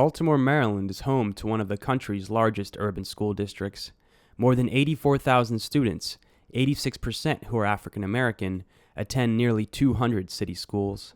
Baltimore, Maryland is home to one of the country's largest urban school districts. More than 84,000 students, 86% who are African American, attend nearly 200 city schools.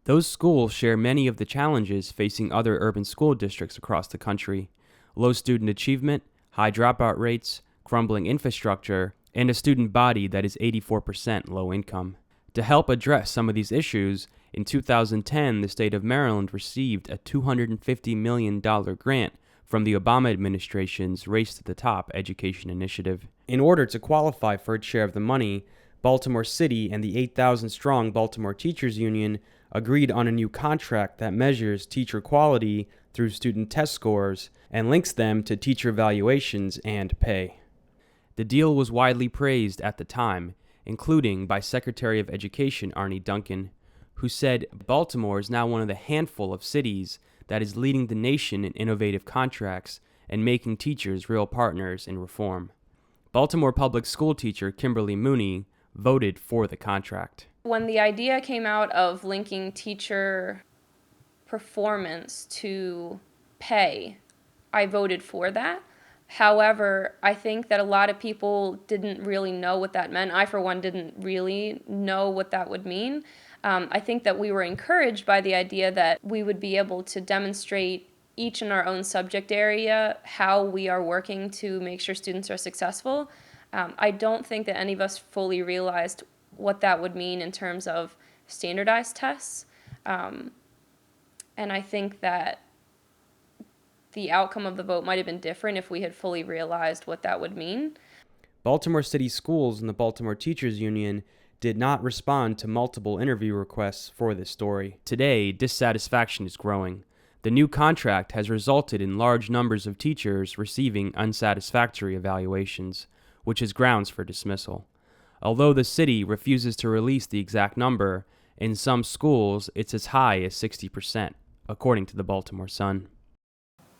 Those schools share many of the challenges facing other urban school districts across the country: low student achievement, high dropout rates, crumbling infrastructure, and a student body that is 84% low income. To help address some of these issues, in 2010, the state of Maryland received a $250 million grant from the Obama administration's Race to the Top education initiative. In order to qualify for its share of the money, Baltimore City and the 8,000-strong Baltimore Teachers Union agreed on a new contract that measures teacher quality through student test scores and links them to teacher evaluations and pay. The deal was widely praised at the time, including by Secretary of Education Arne Duncan, who said Baltimore is now one of the handful of cities that is leading the nation in innovative contracts and making teachers real partners in reform. Baltimore public school teacher Kimberly Mooney voted for the contract. When the idea came out of linking teacher performance to pay, I voted for that. However, I think that a lot of people didn't really know what that meant. I, for one, didn't really know what that would mean. I think that we were encouraged by the idea that we would be able to demonstrate each in our own subject area how we are working to make sure students are successful. I don't think that any of us fully realized what that would mean in terms of standardized tests. And I think that the outcome of the vote might have been different if we had fully realized what that would mean. Baltimore City Schools and the Baltimore Teachers Union did not respond to multiple interview requests for this story. Today, dissatisfaction is growing. The new contract has resulted in large numbers of teachers receiving unsatisfactory evaluations, which is grounds for dismissal. Although the city refuses to release the exact number, in some schools it's as high as 60%, according to the Baltimore Sun.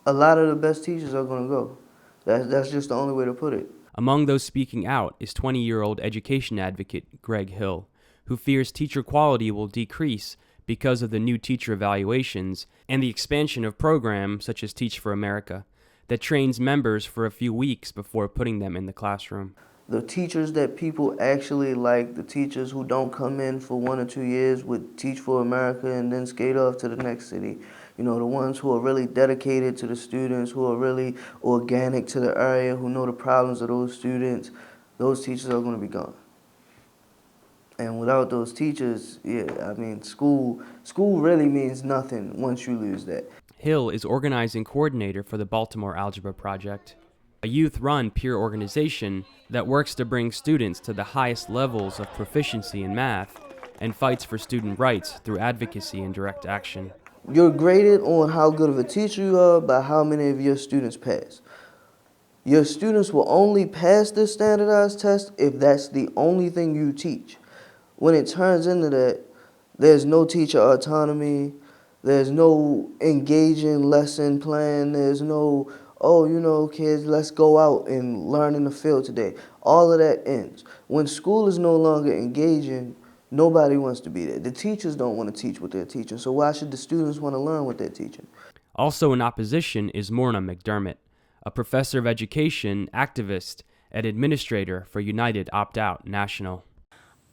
A lot of the best teachers are going to go. That's just the only way to put it. Among those speaking out is 20-year-old education advocate Greg Hill, who fears teacher quality will decrease because of the new teacher evaluations and the expansion of programs such as Teach for America that trains members for a few weeks before putting them in the classroom. The teachers that people actually like, the teachers who don't come in for 1 or 2 years with Teach for America and then skate off to the next city. You know, the ones who are really dedicated to the students, who are really organic to the area, who know the problems of those students, those teachers are going to be gone. And without those teachers, school really means nothing once you lose that. Hill is organizing coordinator for the Baltimore Algebra Project, a youth-run peer organization that works to bring students to the highest levels of proficiency in math and fights for student rights through advocacy and direct action. You're graded on how good of a teacher you are by how many of your students pass. Your students will only pass this standardized test if that's the only thing you teach. When it turns into that, there's no teacher autonomy, there's no engaging lesson plan, there's no, kids, let's go out and learn in the field today. All of that ends. When school is no longer engaging, nobody wants to be there. The teachers don't want to teach what they're teaching, so why should the students want to learn what they're teaching? Also in opposition is Morna McDermott, a professor of education, activist, and administrator for United Opt-Out National.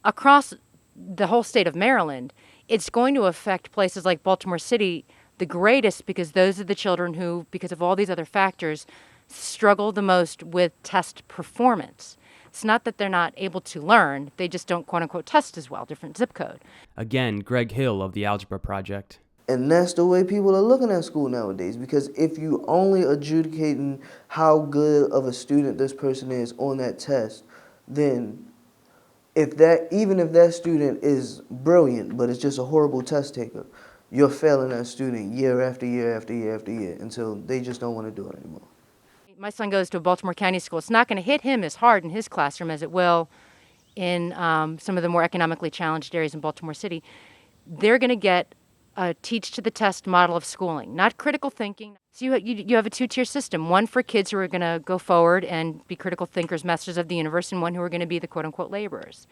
Across the whole state of Maryland, it's going to affect places like Baltimore City the greatest because those are the children who, because of all these other factors, struggle the most with test performance. It's not that they're not able to learn, they just don't quote-unquote test as well, different zip code. Again, Greg Hill of the Algebra Project. And that's the way people are looking at school nowadays, because if you only adjudicating how good of a student this person is on that test, then even if that student is brilliant but is just a horrible test taker, you're failing that student year after year after year after year until they just don't want to do it anymore. My son goes to a Baltimore County school. It's not going to hit him as hard in his classroom as it will in some of the more economically challenged areas in Baltimore City. They're going to get a teach-to-the-test model of schooling, not critical thinking. So you have a two-tier system, one for kids who are going to go forward and be critical thinkers, masters of the universe, and one who are going to be the quote-unquote laborers.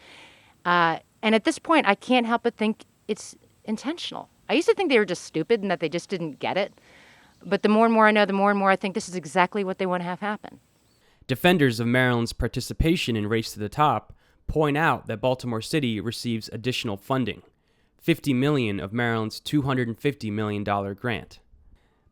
And at this point, I can't help but think it's intentional. I used to think they were just stupid and that they just didn't get it. But the more and more I know, the more and more I think this is exactly what they want to have happen. Defenders of Maryland's participation in Race to the Top point out that Baltimore City receives additional funding, $50 million of Maryland's $250 million grant.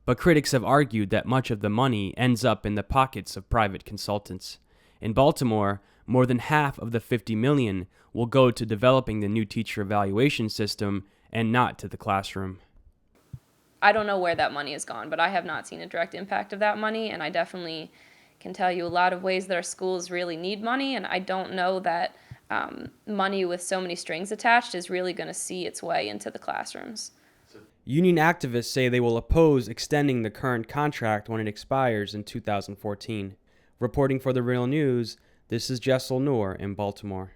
But critics have argued that much of the money ends up in the pockets of private consultants. In Baltimore, more than half of the $50 million will go to developing the new teacher evaluation system and not to the classroom. I don't know where that money has gone, but I have not seen a direct impact of that money, and I definitely can tell you a lot of ways that our schools really need money, and I don't know that money with so many strings attached is really going to see its way into the classrooms. Union activists say they will oppose extending the current contract when it expires in 2014. Reporting for The Real News, this is Jessel Noor in Baltimore.